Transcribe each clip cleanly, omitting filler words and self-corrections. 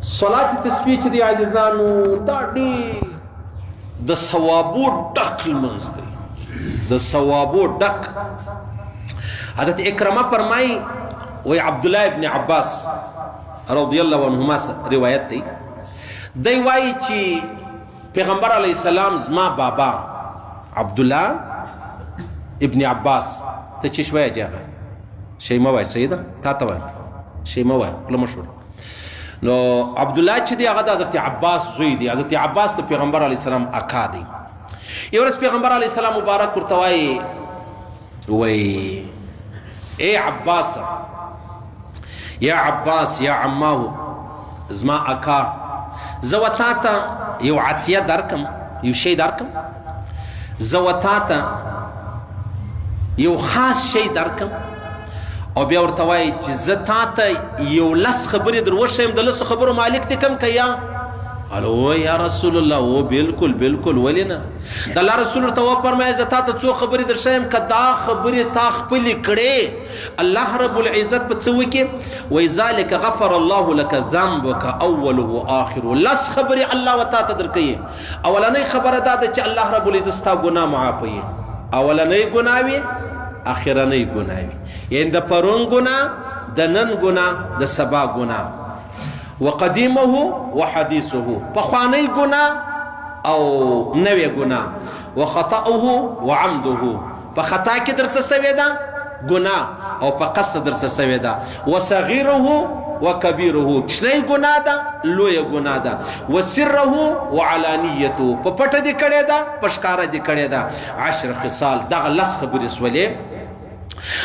صلاة تسبیح چې دی عزیزانو دا ډېر د ثوابو ډک لمونځ دی، د ثوابو ډک. حضرت اکرمه فرمایي وی عبدالله ابن عباس رضی الله عنهما روایت دی، دی وایي چې پیغمبر علیه السلام زما بابا عبدالله ابن عباس ته چې شویه جاغه شی مه وایه سیده تا ته وایم شی مه وایه خوله مه ښوره. نو عبدالله چې دی هغه د حضرت عباس زوی دی. حضرت عباس د پیغمبر علیه السلام اکا دی. یو ورځ پیغمبر علیه السلام مبارک ورته وایي وی ای عباس یا عباس یا عماه زما اکا زه و تا ته یو عطیه درکم، یو شی درکم، زه و تا ته یو خاص شی درکم او بیا ورته وایي چې زه تا ته یو لس خبرې در وښیم د لسو خبرو مالک دې کم که یا؟ قالو یا رسول الله او بالکل بالکل ولې نه؟ د الله رسول ورته وفرمایه زه تا ته څو خبرې در ښیم که دا خبرې تا خپلې کړې الله رب العزت په څه وکړي؟ وایي ذلک غفر الله لك ذنبک اوله و آخره. لس خبرې الله و تا ته در کوي. اولنۍ خبره دا ده چې الله رب العزت ستا ګناه معافوي. اولنۍ ګناه وي اخرنۍ ګناه وي، یعنې د پرون ګناه، د نن ګناه، د سبا ګناه. وقدیمه وحدیثه پخوانی ګناه او نوی ګناه. وخطأه وعمده په خطا کې در څه سوې ده ګناه او په قصد در څه سوې ده. وصغیره وکبیره کشنی ګناه ده لویه ګناه ده. وسره وعلانیته په پټه دې کړې ده په ښکاره دې کړې ده. 10 خصال دغه لس خبرې سولې.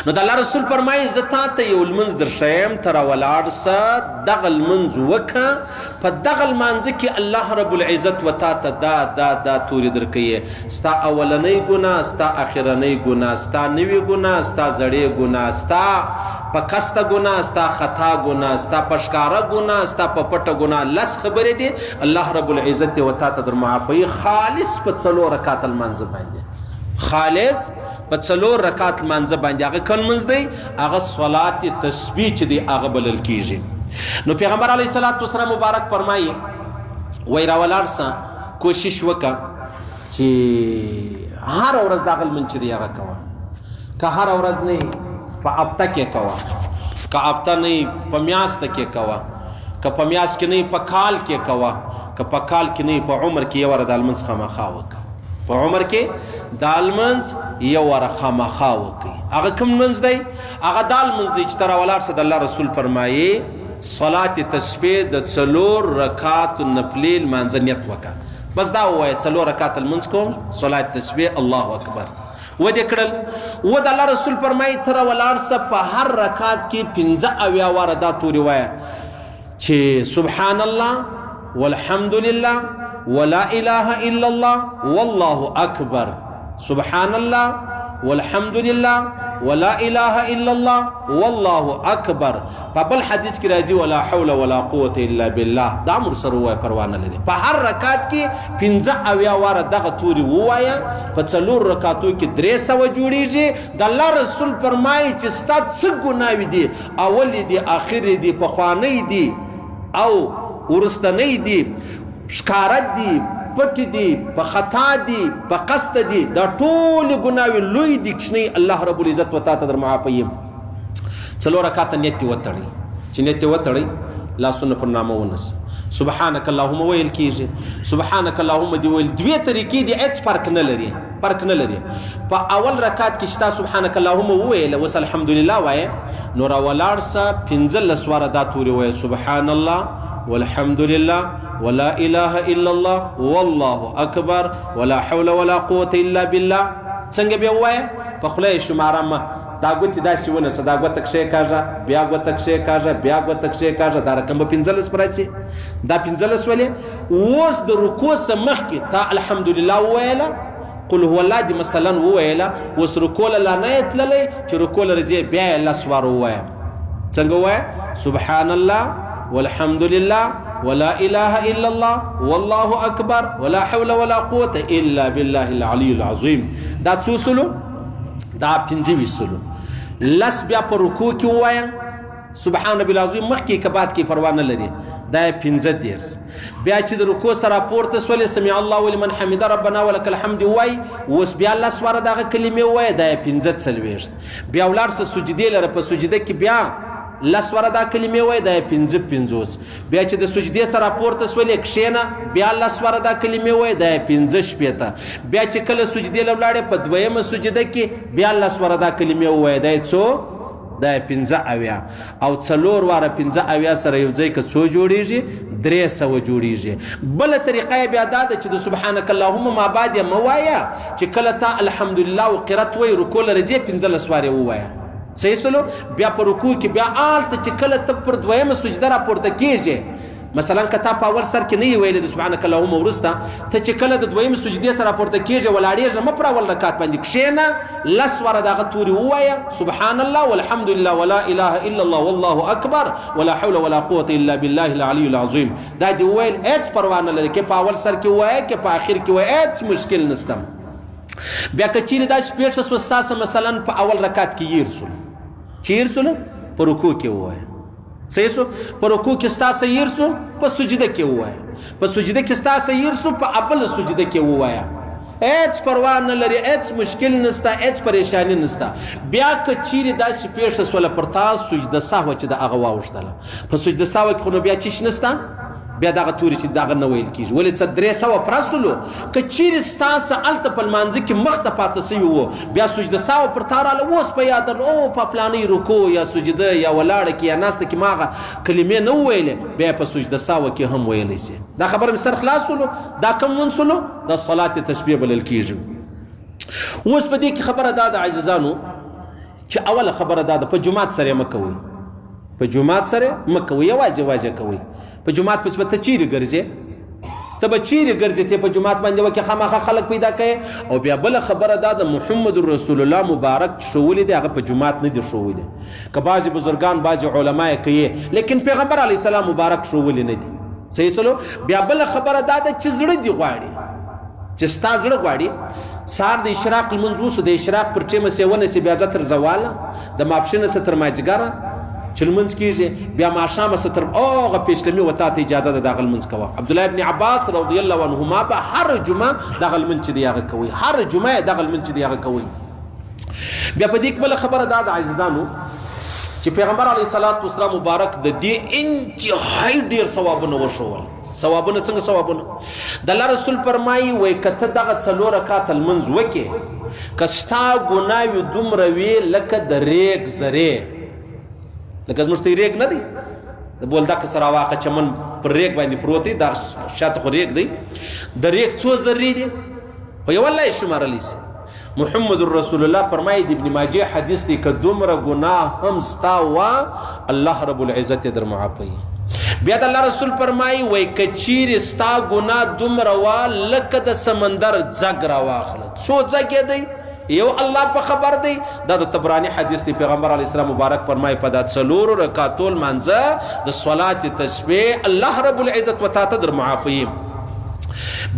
نو د الله رسول فرمایي زه تا ته یو لمونځ در ښیم ته راولاړ سه دغه لمونځ وکړه په دغه لمانځه کې الله رب العزت و تا ته دا تورې در کوي ستا اولنۍ ګناه، ستا اخرنۍ ګناه، ستا نوي ګناه، ستا زړې ګناه، ستا په قصده ګناه، ستا خطا ګناه، ستا په ښکاره ګناه، ستا په پټه ګناه. لس خبرې دي الله رب العزت و تا ته در معافوي خالص په 4 رکعات لمانځه باندې. خالص په 4 رکعات لمانځه باندې. هغه کوم لمونځ دی؟ هغه صلات تسبیح چې دی هغه بلل کیږي. نو پیغمبر علیه الصلاة والسلام مبارک فرمایي وایي راولاړ سه کوشش وکړه چې هر ورځ دغه لمونځ چې دی هغه کوه. که هر ورځ نه په هفته کې کوه، که هفته نه په میاشته کې کوه، که په میاشت کې نه په کال کې کوه، که په کال کې نه په عمر کې یو واره دا لمونځ خامخا وکړه. په عمر کې دا لمونځ یو واره خامخا وکړئ. هغه کوم لمونځ دی؟ هغه دا لمونځ دی چې ته راولاړ سه د الله رسول فرمایي صلات تسبیح د 4 رکعاتو نفلي لمانځه نیت وکړه. بس دا ووایه 4 رکعات لمونځ کوم صلات تسبیح الله اکبر و دې کړل. و د الله رسول فرمایي ته راولاړ سه په هر رکعات کې 85 واره دا تورې وایه چې سبحان الله والحمد لله ولا اله الا الله والله اکبر. سبحان الله والحمد لله ولا اله الا الله والله اکبر. په بل حدیث کې راځي ولا حول ولا قوه الا بالله. دا امر سره وایي پروا نه لري. په هر رکعت کې 85 واره دغه توري ووایه. په 4 رکعاتو کې 300 جوړیږي. د الله رسول فرمایي چې ستا څه ګناوې دي اول دي اخر دي پخوانی دي او ورستنی دي ښکاره دي پټ دي په خطا دي په قصد دي دا ټول ګناوې لوی دي کښنی الله رب العزت و تا ته در معافوي. 4 رکعاته نیت دې وتړئ. چې نیت دې وتړئ لاسونه پر نامه ونیسه. سبحانک اللهم ویل کیږي. سبحانک اللهم دې ویل. 2 طریقې دي هېڅ فرق نه لري. فرق نه لري. په اول رکعت کې چې تا سبحانک اللهم وویله اوس الحمدلله وایه نو راولاړ سه 15 واره دا تورې وایه سبحان الله والحمد لله ولا اله الا الله والله اکبر ولا حول ولا قوه الا بالله. څنګه بیا وایه په خوله یې شماره مه دا ګوتې داسې ونیسه دا ګوته کښې کاږه بیا ګوته کښې کاږه بیا ګوته کښې کاږه دا رقم به 15 پر راسي. دا 15 ولې اوس د رکوع څخه مخکې تا الحمدلله وویله قل هو الله دې مثلا وویله اوس رکوع له لا نه یې تللی چې رکوع له راځې بیا یې 10 واره ووایه. څنګه ووایه سبحان الله والحمد لله ولا اله الا الله والله اکبر ولا حول ولا قوه الا بالله العلي العظيم. دا څو سلو؟ دا 25 سلو. لس بیا په رکوع کې ووایه سبحان ربي العظیم مخکې که بعد کې پروا نه لري دا یې 15 بیا چې د رکوع سره پورته سولې سمع الله لمن حمده ربنا ولک الحمد وای اوس بیا الله سواره دغه کلمې وای دا یې 45 بیا ولاړ سه سجدې لره په سجده کې بیا لس وره دا کلمې وای دا یې 55 بیا چې د سجدې سره پورته سولې کښېنه بیا لس وره دا کلمې وای دا یې 15 بیا چې کله سجدې له ولاړې په دویمه سجده کې بیا لس وره دا کلمې وای دا یې څو دا 15 او 4 واره 15 سره یو ځای که څو جوړیږي 300 جوړیږي بله طریقه بیا دا ده چې د سبحانک اللهم ما بعد یې مه وایه چې کله تا الحمدلله و قرت وایي رکوع له رځې 15 وارې ووایه صحیح سلو بیا په رکوع کې بیا آلته چې کله ته پر دویمه سجده راپورته کېږې مثلا که تا په اول سر کې نه یې ویلې د سبحانک اللهم وروسته ته چې کله د دویمې سجدې سره راپورته کېږې ولاړېږه مه پر اول رکعت باندې کښېنه لس واره د هغه تورې ووایه سبحان الله والحمد لله ولا اله الا الله والله اکبر ولا حول ولا قوة الا بالله العلي العظیم دا دې وویل هېڅ پروا نه لري که په اول سر کې ووایه که په آخر کې ووایه هېڅ مشکل نشته بیا که چیرې دا شپېټه شوه ستاسو مثلا په اول رکعت کې ییر سول چیر سول په رکوع کې ووایه صحیح سو په رکوع کې ستاسو ییر سو په سجده کې ووایه په سجده کې ستاسو ییر سو په اول سجده کې ووایه هېڅ پروا نه لري هېڅ مشکل نشته هېڅ پریشانی نشته بیا که چیرې دا شپېټه سوله پر تا سجده سهوه چې د هغه واوښتله په سجده سهوه کې خو نو بیا چیش نشته بیا دغه تورې چې دغه نه ویل کېږي ولې څه 300 پرسلو که چیرې ستاسو هلته په لمانځه کې مخته پاته سوي وو بیا سجده سهوه پر تا راله اوس په یاد او په پلانۍ رکوع یا سجده یا ولاړه کې یا ناسته کې ما هغه کلمې نه وویلې بیا په سجده سهوه کې هم ویلی سي دا خبره مې سر خلاص سولو دا کوم ونسلو دا صلات تسبیح بلل کېږي اوس په دې کې خبره دا د عزیزانو چې اوله خبره دا ده په جومات سره یې مه کوئ په جومات سره مه کوئ یوازې کوئ په جومات پسې به ته چیرې ګرځې ته به چیرې ګرځې ته په جومات باندې وکې خامخا خلک پیدا کوې او بیا بله خبره دا د محمد رسول الله مبارک ښوولي دی هغه په جومات نه دي ښوولي که بعضې بزرګان بعضې علما یې کوي لیکن پیغمبر علیه السلام مبارک ښوولي نه دي صحیح سلو بیا بله خبره دا ده چې زړه دي غواړي چې ستا زړه غواړي سهار د اشراق لمونځ وسو د اشراق پر ټیمه سې ونسې بیا زه تر زواله د ماپښینه څه تر ماجګره چې لمونځ کېږي بیا ماښامه څه تر هغه پیشلمي و تا ته اجازه ده دغه لمونځ کوه عبدالله ابن عباس رضی الله عنهما به هر جمعه دغه لمونځ چې دی هغه کوئ هر جمعه یې دغه لمونځ چې دی هغه کوئ بیا په دې کې بله خبره دا د عزیزانو چې پیغمبر علیه الصلاة والسلام مبارک د دې انتهایی ډېر ثوابونه وښول ثوابونه څنګه ثوابونه د الله رسول فرمایي وایي که ته دغه 4 رکعته لمونځ وکې که ستا ګناوې دومره وي لکه د ریګ زرې لکه زموږ ته ریګ نه دی د بولدک سره واقع چمن پر ریګ باندې پروت دی دا شاته خو ریګ دی د ریګ څو ذرې دي خو یو الله یې شمارلی سي محمد رسول الله فرمایي د ابن ماجه حدیث دی که دومره ګناه هم ستا وه الله رب العزت یې در معافوي بیا د الله رسول فرمایي وایي که چیرې ستا ګناه دومره وه لکه د سمندر ځګ راواخله څو ځګ یې دی یو الله په خبر دی دا د طبرانی حدیث دی پیغمبر علیه السلام مبارک فرمایي په دا 4 رکعاتو لمانځه د صلات تسبیح الله رب العزت و تعالی در معافوي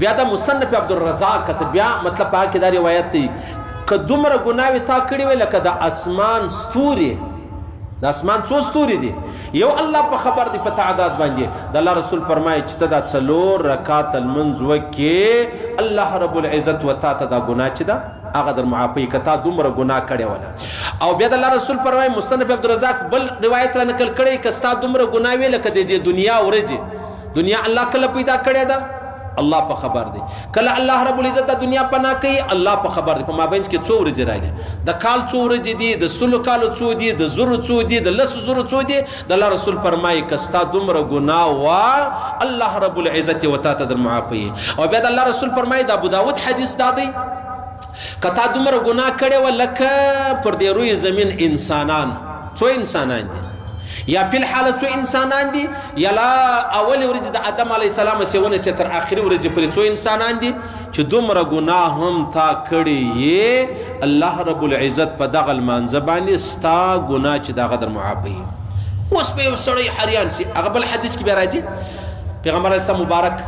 بیا د مصنف عبدالرزاق کس بیا مطلب په کې دا روایت دی که دومره ګناوې تا کړې وې لکه د اسمان ستوري د اسمان څو ستوري دي یو الله په خبر دی په تعداد باندې د الله رسول فرمایي چې ته دا 4 رکعات لمونځ وکې الله رب العزت و تعالی دا ګناه چې ده هغه در معافی که تا دومره ګناه کړې وله او بیا د الله رسول فرمایي مصنف عبدالرزاق بل روایت را نقل کړی که ستا دومره ګناه وي لکه د دې دنیا ورځې دنیا الله کله پیدا کړې ده الله په خبر دی کله الله رب العزت د دنیا پناه کوي الله په خبر دی په مابینځ کې څو ورځې راغلي د کال څو ورځې دي د 100 کالو څو دي د زرو څو دي د 100 څو دي د الله رسول فرمایي که ستا دومره ګناه وه الله رب العزت و تعالی در معافوي او بیا د الله رسول فرمایي د ابو داود حدیث دا دی که تا دومره ګناه کړې وه لکه پر دې روی زمین انسانان څو انسانان دي یا په الحاله څو انسانان دي یا لا اول ورځ د آدم علیه السلام سیونه چې تر اخري ورځ پورې څو انسانان دي چې دومره ګناه هم تا کړی یې الله رب العزت په دغه لمانځه باندې ستا ګناه چې دغه در معافوي اوس به یو سړی حریان سي هغه بل حدیث کې بیا راځي پیغمبر اسلام مبارک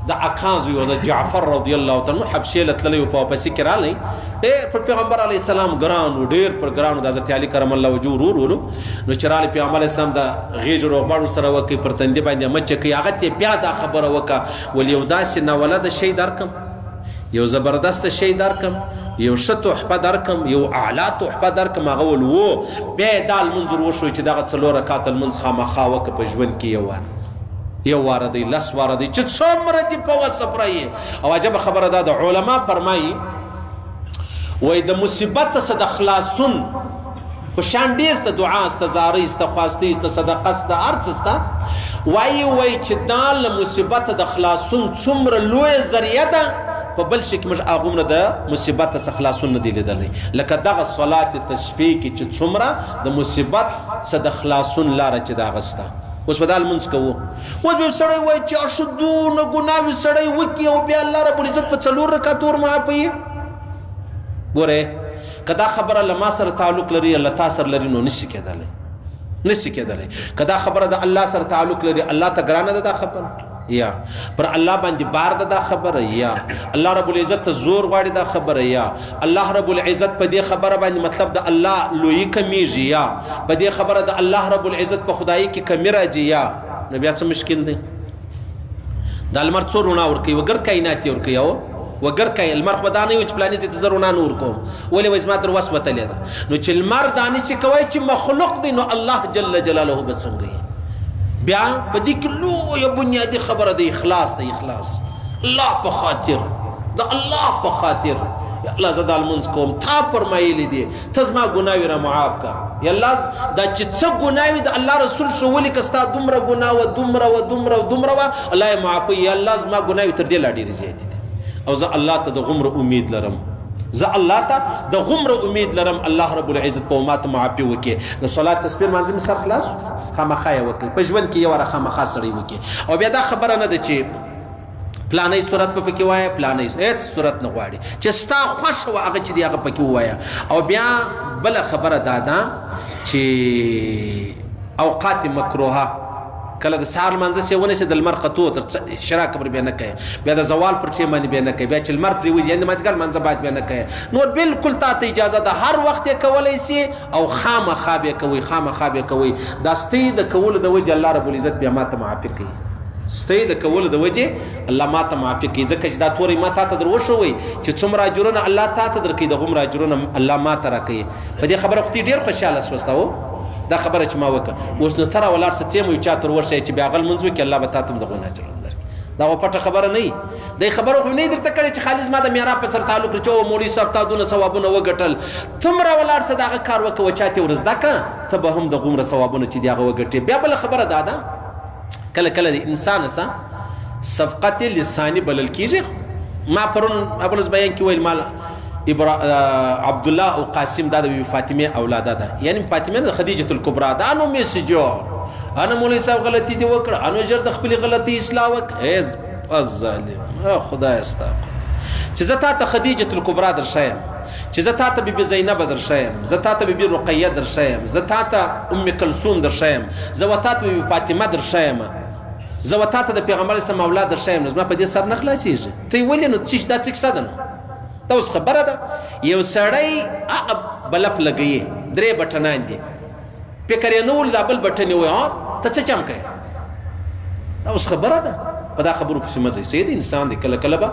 د اکاز یو د جعفر رضی الله تعالی عنہ حبشې لتللی په واپسی کې رالی ډېر پر پیغمبر علیه السلام ګران و ډېر پر ګران د حضرت علی کرم الله وجهه ورور نو چې رالی پیغمبر علیه السلام د غېږ روغبړو سره وکړي پر تندي باندې مچ کوي هغه ته بیا دا خبره وکړه ول یو داسې ناولده شی درکم یو زبردست شی درکم یو ښه تحفه درکم یو اعلی تحفه درکم هغه ول و بیا یې دا لمونځ ور وشو چې دغه 4 رکعاته لمونځ خامخا وکړه په ژوند کې یو واره دی لس واره دی چې څومره دي په وصف رایې او عجبه خبره دا د علما فرمایي وایي د مصیبت څخه د خلاصون خو شان ډېر سته دعا سته زارۍ سته خواستې سته صدقه سته هر څه سته وایي چې دا له مصیبت د خلاصون څومره لویه ذریعه ده په بل شي کې موږ هغومره د مصیبت څخه خلاصون نه دی لیدلی لکه دغه صلات تشفیع کې چې څومره د مصیبت څخه د خلاصون لاره چې د هغه سته اوس به دا لمونځ کوو اوس به سړی وایي چې دونه ګناوې سړی وکړي او بیا الله رب العزت په 4 رکعات ور معافوي ګورې که دا خبره له ما سره تعلق لري الله تا سره لري نو نشي کېدلی که دا خبره د الله سره تعلق لري الله ته ګرانه ده دا خبره یا پر الله باندې بار ده دا خبره یا الله رب العزت ته زور غواړي دا خبره یا الله رب العزت په دې خبره باندې مطلب د الله لوی کمیږي یا په دې خبره د الله رب العزت په خدای کې کمی راځي یا نو بیا څه مشکل دی دا لمر څو رڼا ورکوي وګر کائنات ورکوي او وګر کای المر خو دا نه وي چې پلانې چې زرونه نور کوم ولې وای زما تر وس وتلې ده نو چې المر دانش کوي چې مخلوق دی نو الله جل جلاله به څنګه بیا په دې کې لویه بنیادي خبره د اخلاص الله په خاطر د الله په خاطر یا الله زه دا لمونځ کوم تا فرمایلی دي ته زما ګناوې را معاف کړه یا الله دا چې څه ګناوې د الله رسول ښوولي که ستا دومره ګناه وه دومره وه الله یې معافوي یا الله زما ګناوې تر دې لا ډېرې زیاتې دي او زه الله ته د غمره امید لرم الله رب العزت په ما ته معافي وکړي د صلات تسبیح مانځي مې سر خلاص خامخا یې وکړي په ژوند کې یو واره خامخا سړی وکړي او بیا دا خبره نه ده چې پلانۍ صورت په پکې وایه پلانۍ هېڅ صورت نه غواړي چې ستا خوښه وه هغه چې دی هغه پکې ووایه او بیا بله خبره دا ده چې اوقات مکروهه کله د سهار لمانځه سې ونیسې د لمر ختو تر شراک پر بیا نه کوي بیا د زوال پر ټیم باندې بیا نه کوي بیا چې لمر پرېوځي یعنې د مازدیګر لمانځه باید بیا نه کوي نور بالکل تا ته اجازه ده هر وخت یې کولی سي او خامخا بیا کوئ دا ستۍ د کولو د وجې الله رب العزت بیا ما ته معافي کوي ستۍ د کولو د وجې الله ما ته معافي کوي ځکه چې دا تورې ما تا ته در وښوئ چې څومره اجرونه الله تا ته درکوي د غومره اجرونه الله ما ته راکوي په دې خبره خو ډېر خوشحاله سوسته و دا خبره چې ما وکړه اوس نو ته راولاړ څه تیم یو چا تر ورشئ چې بیا هغه لمونځ وکړي الله به تا ته هم دغونه اجرونه درکړي دا خو پټه خبره نه وي دی خبره خو نه یې درته کړې چې خالي زما د میراب په سر تعلق لري چې او مولوي صاحب تا دونه ثوابونه وګټل ته هم راولاړ څه د هغه کار وکړه چا ته ور زده کړه ته به هم د غومره ثوابونه چې دي هغه وګټې بیا بله خبره دا ده کله کله د انسان صفقت لساني بلل کېږي ما پرون ابلز بیان کې ویل مال عبدالله او قاسم دا د بیبي فاطمه اولاده ده یعنی فاطمه د خدیجه الکبرا دا نو میسجور انا مولوی صاحب غلطی دی وکړه انو جر د خپل غلطی اصلاح وک از الظالم خدای استغفر چې زه تا ته خدیجه الکبرا در شایم چې زه تا ته بیبي زینب در شایم زه تا ته بیبي رقیه در شایم زه تا ته ام کلثوم در شایم زه تا ته بیبي فاطمه در شایم زه تا ته د پیغمبر اسلام اولاد در شایم زما په دې سر نه خلاصیږي ته ولې نو چې دا څه کیسه ده دا اوس خبره ده یو سړی بلپ لګوي 3 بټنان دي فکر یې نه ول دا بل بټن وي ته څه چم کوې دا اوس خبره ده په دا خبرو پسې مه ځئ سید انسان دی کله کله به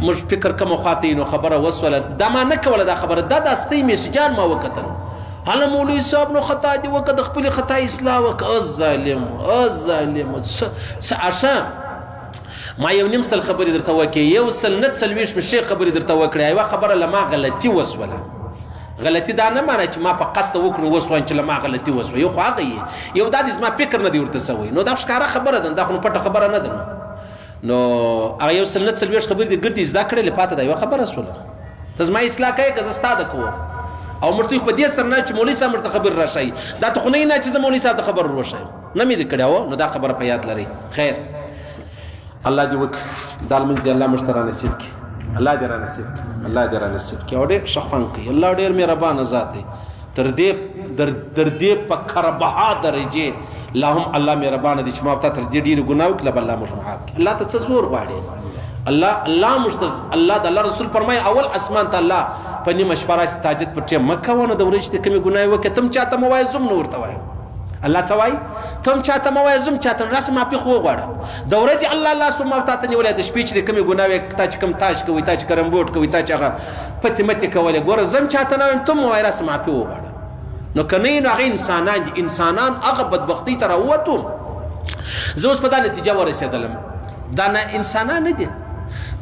موږ فکر کومه خواته نو خبره وسوله دا ما نه کوله دا خبره دا دستۍ میسجان ما وکتل هله مولوي صاحب نو خطا دي وکړه د خپلې خطا اصلاح وکړه الظالم څه عشان ما یو نیم سل خبرې درته وکړې یو سل نه څلوېښت مې شی خبرې درته وکړې یوه خبره له ما غلطي وسوله غلطي دا نه معنی چې ما په قصده وکړو وسوه چې له ما غلطي وسوه یو خو هغه یې یو دا دې زما فکر نه دی ورته سوی نو دا ښکاره خبره ده دا خو نو پټه خبره نه ده نو هغه یو سل نه څلوېښت خبرې دې ګردې زده کړې له پاته دا یوه خبره سوله ته زما اصلاح کوې که زه ستا ده کوم او مرته په دې سر نه چې مولوي صاحب مرته خبر راشي دا ته خو نه چې زه مولوي صاحب ته خبر وروښیم نه مې دې کړی نو دا خبره په یاد لرئ خیر الله دې وکړي دا لمونځ دې الله موږ ته رانصیب کړي الله دې رانصیب کړي او ډېر ښه خوند کوي الله ډېر مهربانه ذات دی تر دې په کربها درجې لا هم الله مهربانه دي چې ما ته تر دې ډېر ګناه وکړه بل الله موږ معاف کړي. الله ته څه زور غواړي؟ الله مشتز الله د الله رسول فرمای اول اسمان ته الله په نیمه شپه راشي تهجد پر ټیم مکه ونه د ورځې ته کمی ګناه وکړه تم چاته مو وایي زم نور ته وایي الله څه وایي تم چاته مو وایي زم چاته راس معافي خو غواړه د ورځې الله سم ته نیولې د شپې چې کمی ګناه وکړه تا چې کم تاج کوي تا چې کرم بوټ کوي تا چې هغه پتی متي کوله ګوره زم چاته نه تم مو وایي راس معافي وغواړه نو کنه نو هغه انسانان هغه بدبختی ته راووتو. زه اوس په دا نتیجه ورسېدلم دا نه انسانان نه دي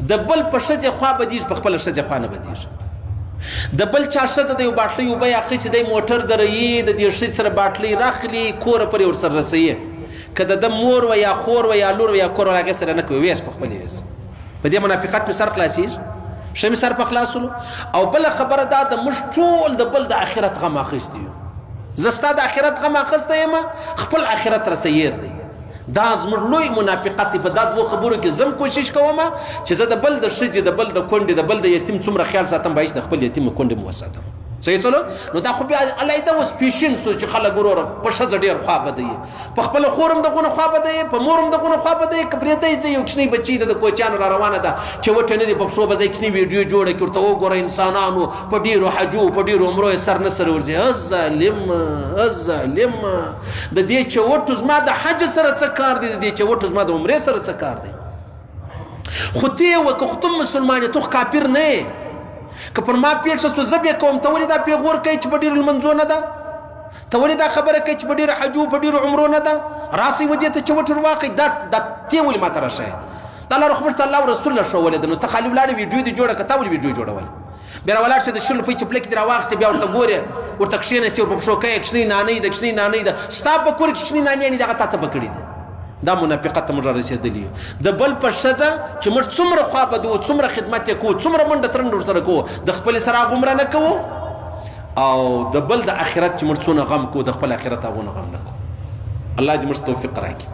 د بل په ښځې خوا بدېږي په خپله ښځې خوا نه بدېږي د بل چا ښځه د یو باټلۍ اوبه یا اخیستې دی موټر دروي د دې ښځې سره باټلۍ راخلي کوره پرې ورسره رسوي که د ده مور و یا خور و یا لور و یا کور و هغې سره نه کوي ویس په خپلې ویس په دې منافقت مې سر خلاصېږي ښه مې سر په خلاصولو. او بله خبره دا د موږ ټول د بل د آخرت غم اخیستی یو زه ستا د آخرت غم اخیستی یم خپل آخرت رسیر دی دا زموږ لوی منافقت دی. په دا دوو خبرو کې زم کوشش کوم چې زه د بل د ښځې د بل د کونډې د بل د یتیم څومره خیال ساتم باید د خپل یتیم کونډې مو وساتم. صحیح چلو نو دا خو بیا علیحده اوس پیشین سو چې خلک وروره په ښځه ډېر خوا بده یي په خپله خور هم دغونه خوا بده یي په مور هم دغونه خوا بده یي که پرېږدی ځه یو کوچنی بچی د کوچیانو را روانه ده چې وټه نه دي په پښو به ځای کوچني ویډیو جوړه کړي ورته وګوره انسانانو په ډېرو حجو په ډېرو عمرو یې سر نه سره ورځي الظالم د دې چوټو زما د حج سره څه کار دی د دې چوټو زما د عمرې سره څه کار دی خو ته وکه خو ته مسلمان یې ته کافر نه یې که پر ما پیټ شو زه بیا کوم ته ولې دا پیغور کوي چې په ډېرو لمنځو نه ده ته ولې دا خبره کوي چې په ډېرو حجو په ډېرو عمرو نه ده راسئ ودې ته چوټ ورواخئ دا ته ولې ماته راشئ دا الله خو موږ ته الله او رسول الله ښوولې ده نو ته خالي ولاړې ویډیو دې جوړه که تا ولې ویډیو جوړول بیا راولاړ شې د شل روپۍ چپلکې دې راواخېستې بیا ورته ګورې ورته کښېنستې ور په پښو کوې کښنۍ نانۍ ده کښنۍ نانۍ ده ستا په کور کې کښنۍ نانیانې دي هغه تا څه به کړي دي دا منافقت ته موږ را رسېدلي یو د بل په ښځه چې موږ څومره خوا بده وو څومره خدمت یې کوو څومره منډه ترنډه ورسره کوو د خپلې سره هغومره نه کوو او د بل د آخرت چې موږ څونه غم کوو د خپل آخرت هغونه غم نه کوو. الله دې موږ توفیق راکړي.